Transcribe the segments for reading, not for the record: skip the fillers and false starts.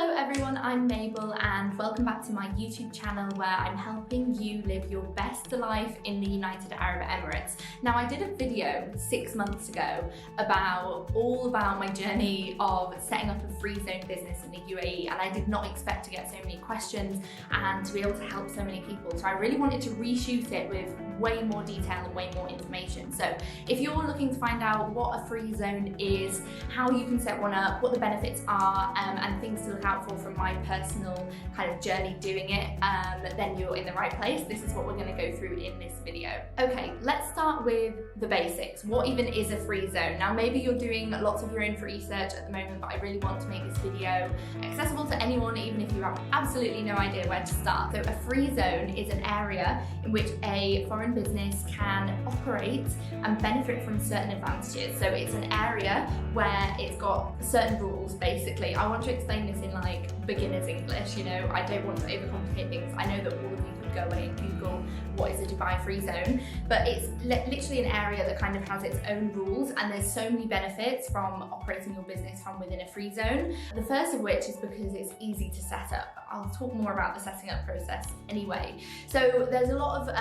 Hello everyone, I'm Mabel and welcome back to my YouTube channel where I'm helping you live your best life in the United Arab Emirates. Now I did a video 6 months ago all about my journey of setting up a free zone business in the UAE, and I did not expect to get so many questions and to be able to help so many people. So I really wanted to reshoot it with way more detail and way more information. So if you're looking to find out what a free zone is, how you can set one up, what the benefits are, and things to look out for from my personal kind of journey doing it, then you're in the right place. This is what we're going to go through in this video. Okay, let's start with the basics. What even is a free zone? Now maybe you're doing lots of your own research at the moment, but I really want to make this video accessible to anyone, even if you have absolutely no idea where to start. So a free zone is an area in which a foreign business can operate and benefit from certain advantages. So it's an area where it's got certain rules, basically. I want to explain this in like beginner's English, you know, I don't want to overcomplicate things. I know that all of you could go away and Google what is a Dubai free zone, but it's literally an area that kind of has its own rules, and there's so many benefits from operating your business from within a free zone. The first of which is because it's easy to set up. I'll talk more about the setting up process anyway. So there's a lot of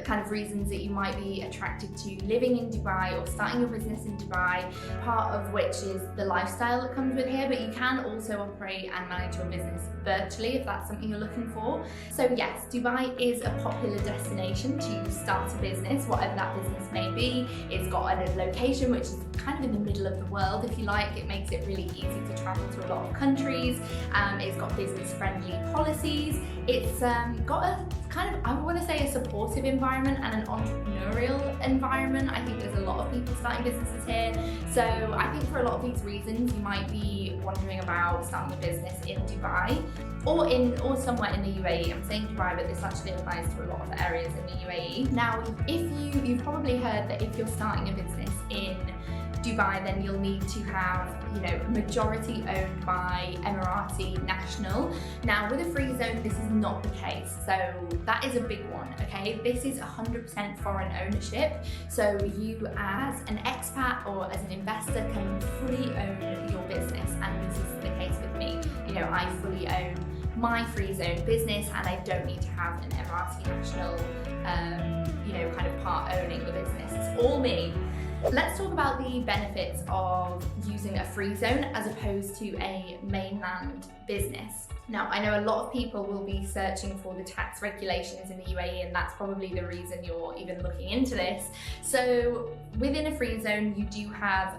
kind of reasons that you might be attracted to living in Dubai or starting your business in Dubai, part of which is the lifestyle that comes with here, but you can also operate and manage your business virtually if that's something you're looking for. So yes, Dubai is a popular destination to start a business, whatever that business may be. It's got a location which is kind of in the middle of the world, if you like. It makes it really easy to travel to a lot of countries. It's got business-friendly policies. It's got a kind of, I want to say, a supportive environment and an entrepreneurial environment. I think there's a lot of people starting businesses here. So I think for a lot of these reasons, you might be wondering about starting a business in Dubai or somewhere in the UAE. I'm saying Dubai, but this actually applies to a lot of areas in the UAE. Now, if you've probably heard that if you're starting a business in Dubai, then you'll need to have, you know, majority owned by Emirati national. Now with a free zone, this is not the case. So that is a big one, okay? This is 100% foreign ownership. So you as an expat or as an investor can fully own your business. And this is the case with me. You know, I fully own my free zone business and I don't need to have an Emirati national, you know, kind of part owning the business. It's all me. Let's talk about the benefits of using a free zone as opposed to a mainland business. Now, I know a lot of people will be searching for the tax regulations in the UAE, and that's probably the reason you're even looking into this. So within a free zone, you do have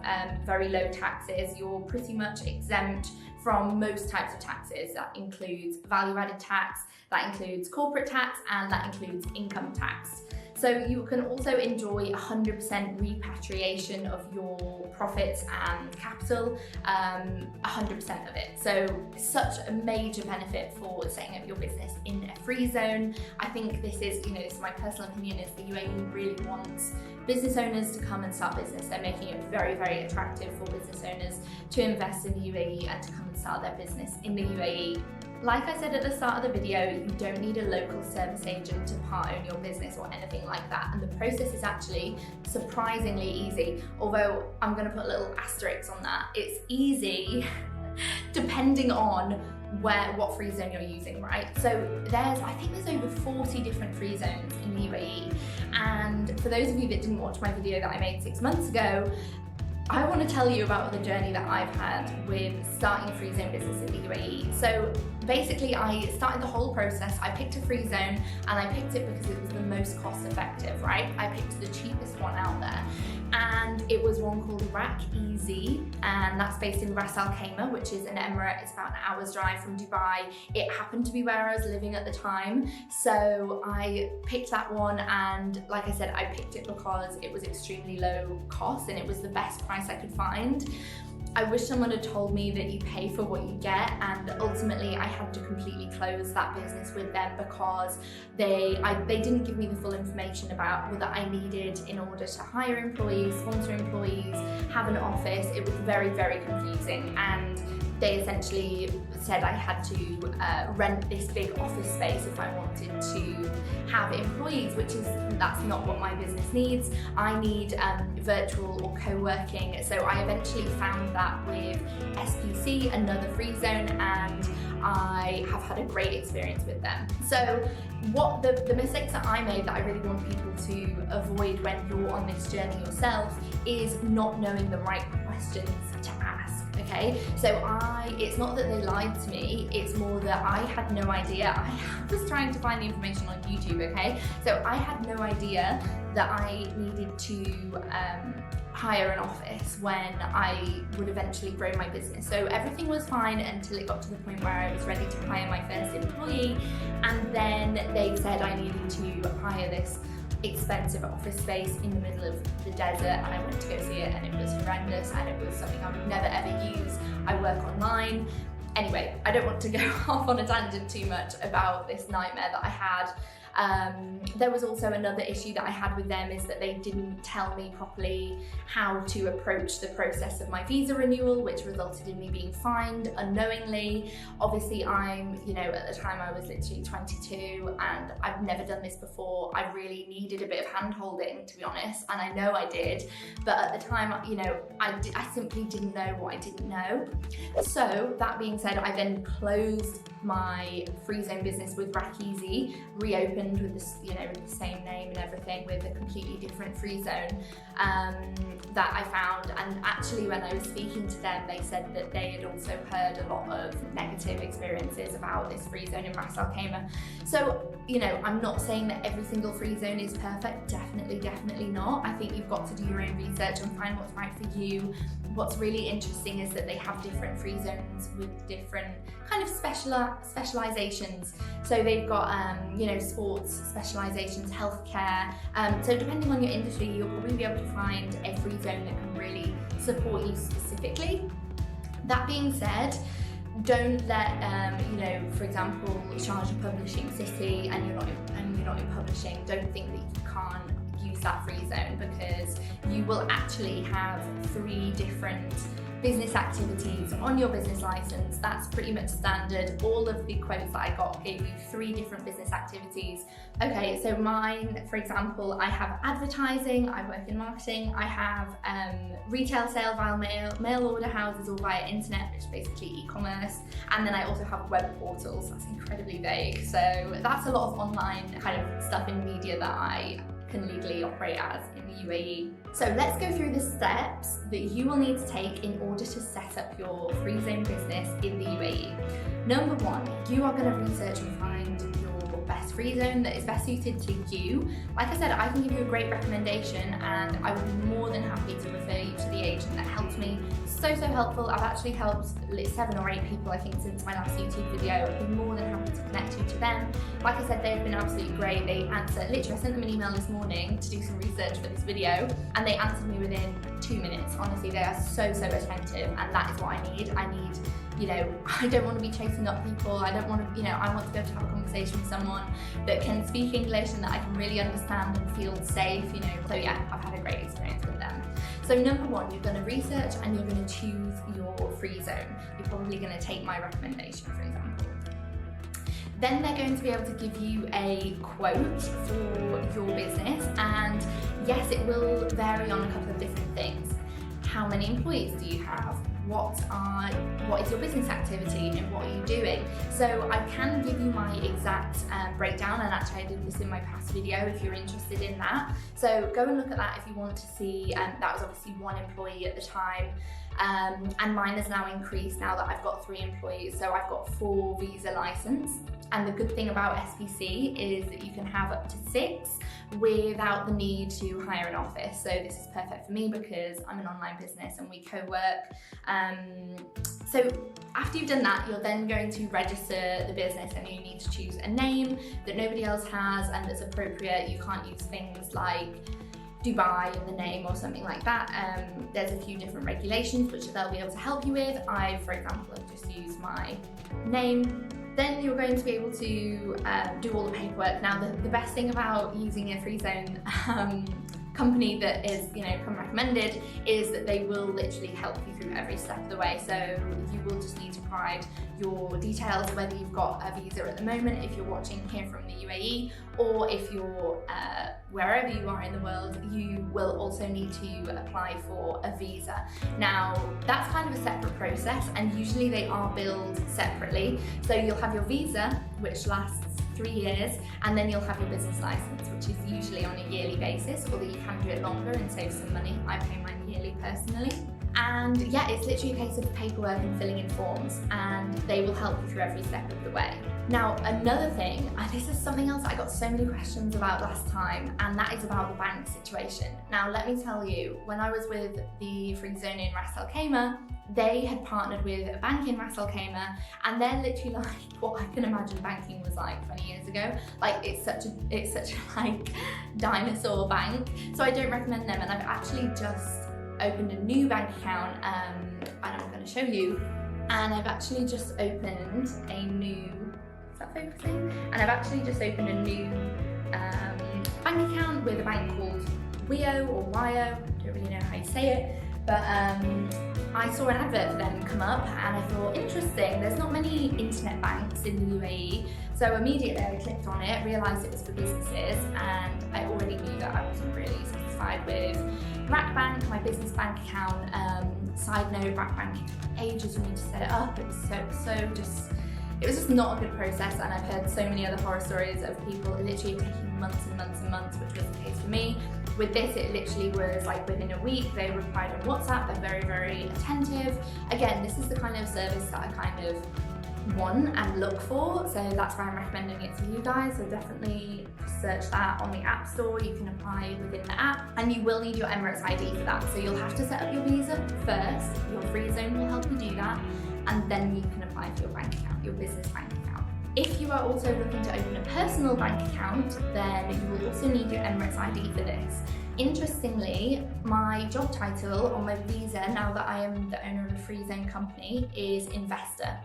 very low taxes. You're pretty much exempt from most types of taxes. That includes value-added tax, that includes corporate tax, and that includes income tax. So you can also enjoy 100% repatriation of your profits and capital, 100% of it. So such a major benefit for setting up your business in a free zone. I think this is, you know, this is my personal opinion, is the UAE really wants business owners to come and start business. They're making it very, very attractive for business owners to invest in the UAE and to come and start their business in the UAE. Like I said at the start of the video, you don't need a local service agent to part own your business or anything like that. And the process is actually surprisingly easy. Although I'm going to put a little asterisk on that. It's easy depending on what free zone you're using, right? So I think there's over 40 different free zones in the UAE. And for those of you that didn't watch my video that I made 6 months ago, I want to tell you about the journey that I've had with starting a free zone business in the UAE. So basically I started the whole process. I picked a free zone and I picked it because it was the most cost effective, right? I picked the cheapest one out there. And it was one called Iraq Easy, and that's based in Ras Al Khaimah, which is an emirate. It's about an hour's drive from Dubai. It happened to be where I was living at the time, so I picked that one, and like I said, I picked it because it was extremely low cost and it was the best price I could find. I wish someone had told me that you pay for what you get, and ultimately I had to completely close that business with them because they didn't give me the full information about what I needed in order to hire employees, sponsor employees, have an office. It was very, very confusing, and they essentially said I had to rent this big office space if I wanted to have employees, that's not what my business needs. I need virtual or co-working. So I eventually found that with SPC, another Freezone, and I have had a great experience with them. So what the mistakes that I made that I really want people to avoid when you're on this journey yourself is not knowing the right questions to ask. Okay, so it's not that they lied to me, it's more that I had no idea. I was trying to find the information on YouTube, okay? So I had no idea that I needed to hire an office when I would eventually grow my business. So everything was fine until it got to the point where I was ready to hire my first employee, and then they said I needed to hire this expensive office space in the middle of the desert, and I went to go see it and it was horrendous and it was something I would never ever use. I work online. Anyway, I don't want to go off on a tangent too much about this nightmare that I had. There was also another issue that I had with them, is that they didn't tell me properly how to approach the process of my visa renewal, which resulted in me being fined unknowingly. Obviously at the time I was literally 22 and I've never done this before. I really needed a bit of hand holding, to be honest, and I know I did, but at the time, I simply didn't know what I didn't know. So that being said, I then closed my Freezone business with Rack-Easy, reopened with this, with the same name and everything, with a completely different Freezone that I found. And actually, when I was speaking to them, they said that they had also heard a lot of negative experiences about this Freezone in Ras Al Khaimah. So, I'm not saying that every single Freezone is perfect. Definitely not. I think you've got to do your own research and find what's right for you. What's really interesting is that they have different Freezones with different kind of specializations. So they've got, sports specializations, healthcare. So depending on your industry, you'll probably be able to find a Freezone that can really support you specifically. That being said, don't let, for example, charge a publishing city and you're not in publishing. Don't think that you can't use that Freezone, because you will actually have 3 different business activities on your business license. That's pretty much standard. All of the quotes that I got gave you 3 different business activities. Okay, so mine, for example, I have advertising, I work in marketing, I have retail sale via mail order houses or via internet, which is basically e-commerce, and then I also have web portals. That's incredibly vague. So that's a lot of online kind of stuff in media that I can legally operate as in the UAE. So let's go through the steps that you will need to take in order to set up your Freezone business in the UAE. Number 1, you are going to research and find your best Freezone that is best suited to you. Like I said, I can give you a great recommendation, and I would be more than happy to refer you to the agent that helped me. So helpful. I've actually helped 7 or 8 people, I think, since my last YouTube video. I'd be more than happy to connect you to them. Like I said, they've been absolutely great. They answer, literally, I sent them an email this morning to do some research for this video, and they answered me within 2 minutes. Honestly, they are so attentive, and that is what I need. I don't want to be chasing up people. I don't want to, I want to be able to have a conversation with someone that can speak English and that I can really understand and feel safe, So yeah, I've had a great experience with them. So number 1, you're going to research and you're going to choose your Freezone. You're probably going to take my recommendation, for example. Then they're going to be able to give you a quote for your business, and yes, it will vary on a couple of different things. How many employees do you have? What is your business activity and what are you doing? So I can give you my exact breakdown, and actually I did this in my past video if you're interested in that. So go and look at that if you want to see. That was obviously 1 employee at the time. And mine has now increased now that I've got 3 employees. So I've got 4 visa license. And the good thing about SPC is that you can have up to 6 without the need to hire an office. So this is perfect for me because I'm an online business and we co-work. So after you've done that, you're then going to register the business, and you need to choose a name that nobody else has and that's appropriate. You can't use things like Dubai in the name or something like that. There's a few different regulations which they'll be able to help you with. I, for example, have just used my name. Then you're going to be able to do all the paperwork. Now, the best thing about using a Freezone company that is, come recommended, is that they will literally help you through every step of the way. So you will just need to provide your details, whether you've got a visa at the moment, if you're watching here from the UAE, or if you're wherever you are in the world, you will also need to apply for a visa. Now, that's kind of a separate process, and usually they are billed separately. So you'll have your visa, which lasts 3 years, and then you'll have your business license, which is usually on a yearly basis, although you can do it longer and save some money. I pay mine yearly personally. And yeah, it's literally a case of paperwork and filling in forms, and they will help you through every step of the way. Now, another thing, and this is something else I got so many questions about last time, and that is about the bank situation. Now, let me tell you, when I was with the Freezone in Ras Al Khaimah, they had partnered with a bank in Ras Al Khaimah, and they're literally like what I can imagine banking was like 20 years ago. Like, it's such a like dinosaur bank. So I don't recommend them, and I've actually just opened a new bank account, and I'm going to show you. And I've actually just opened a new, is that focusing? And I've actually just opened a new bank account with a bank called WIO or WIO, I don't really know how you say it, but I saw an advert for them come up, and I thought, interesting, there's not many internet banks in the UAE. So immediately I clicked on it, realised it was for businesses, and I already knew that I wasn't really satisfied with RAKBank, my business bank account. Side note, RAKBank, ages for me to set it up. It was just not a good process, and I've heard so many other horror stories of people literally taking months and months and months, which was the case for me. With this, it literally was like within a week. They replied on WhatsApp, they're very, very attentive. Again, this is the kind of service that I kind of want and look for, so that's why I'm recommending it to you guys. So definitely search that on the App Store. You can apply within the app, and you will need your Emirates ID for that. So you'll have to set up your visa first. Your Freezone will help you do that, and then you can apply for your bank account, your business bank account. If you are also looking to open a personal bank account, then you will also need your Emirates ID for this. Interestingly, my job title on my visa, now that I am the owner of a Freezone company, is investor.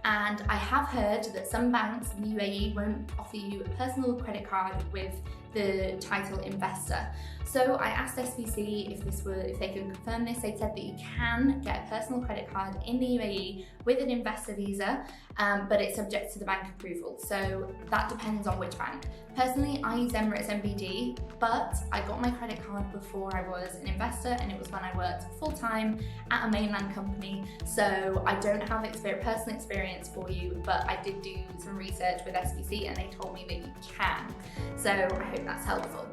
And I have heard that some banks in the UAE won't offer you a personal credit card with the title investor. So I asked SBC if they could confirm this. They said that you can get a personal credit card in the UAE with an investor visa, but it's subject to the bank approval. So that depends on which bank. Personally, I use Emirates MBD, but I got my credit card before I was an investor, and it was when I worked full-time at a mainland company. So I don't have personal experience for you, but I did do some research with SBC, and they told me that you can. So I hope that's helpful.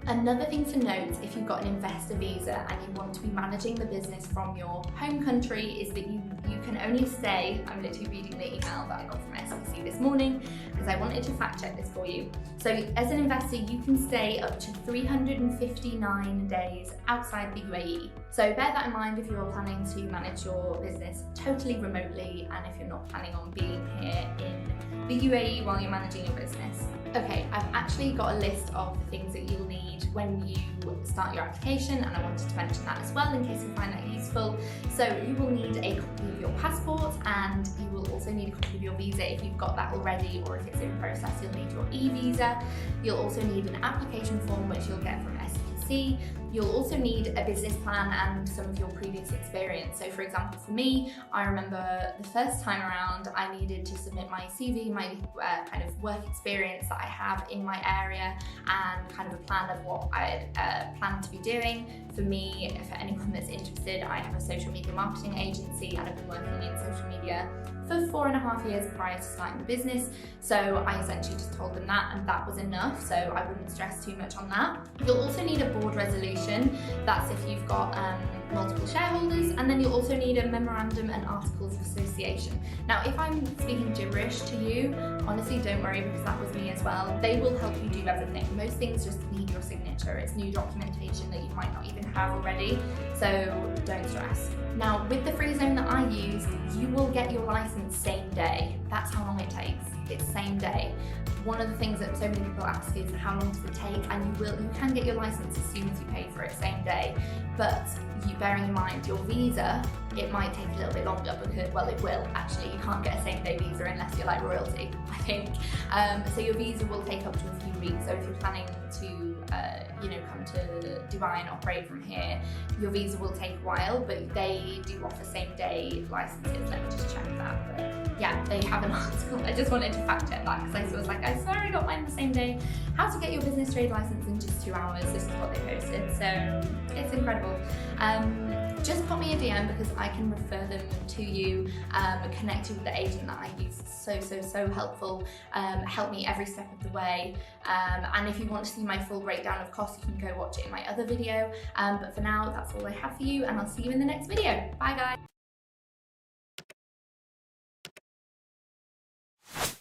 Another thing to note, if you've got an investor visa and you want to be managing the business from your home country, is that you can only stay, I'm literally reading the email that I got from SBC this morning because I wanted to fact check this for you. So as an investor, you can stay up to 359 days outside the UAE. So bear that in mind if you're planning to manage your business totally remotely, and if you're not planning on being here in the UAE while you're managing your business. Okay, I've actually got a list of the things that you'll need when you start your application, and I wanted to mention that as well in case you find that useful. So you will need a copy of your passport, and you will also need a copy of your visa if you've got that already, or if it's in process, you'll need your e-visa. You'll also need an application form, which you'll get from SPC. You'll also need a business plan and some of your previous experience. So for example, for me, I remember the first time around, I needed to submit my CV, my kind of work experience that I have in my area, and kind of a plan of what I had planned to be doing. For me, for anyone that's interested, I have a social media marketing agency, and I've been working in social media for 4.5 years prior to starting the business. So I essentially just told them that, and that was enough, so I wouldn't stress too much on that. You'll also need a board resolution. That's if you've got multiple shareholders, and then you'll also need a memorandum and articles of association. Now, if I'm speaking gibberish to you, honestly don't worry, because that was me as well. They will help you do everything. Most things just need your signature. It's new documentation that you might not even have already, so don't stress. Now, with the Freezone that I used, you will get your license same day. That's how long it takes. It's same day. One of the things that so many people ask is how long does it take, and you can get your license as soon as you pay for it, same day. But you bearing in mind your visa, it might take a little bit longer, because, well, it will actually. You can't get a same day visa unless you're like royalty, I think. So your visa will take up to a few weeks. So if you're planning to you know, come to Dubai and operate from here, your visa will take a while, but they do offer same-day licenses. Let me just check that. But yeah, they have an article. I just wanted to fact check that because I was like, I swear I got mine the same day. How to get your business trade license in just 2 hours. This is what they posted, so it's incredible. Just pop me a DM because I can refer them to you, connect you with the agent that I use. So helpful. Help me every step of the way. And if you want to see my full breakdown of costs, you can go watch it in my other video. But for now, that's all I have for you, and I'll see you in the next video. Bye guys.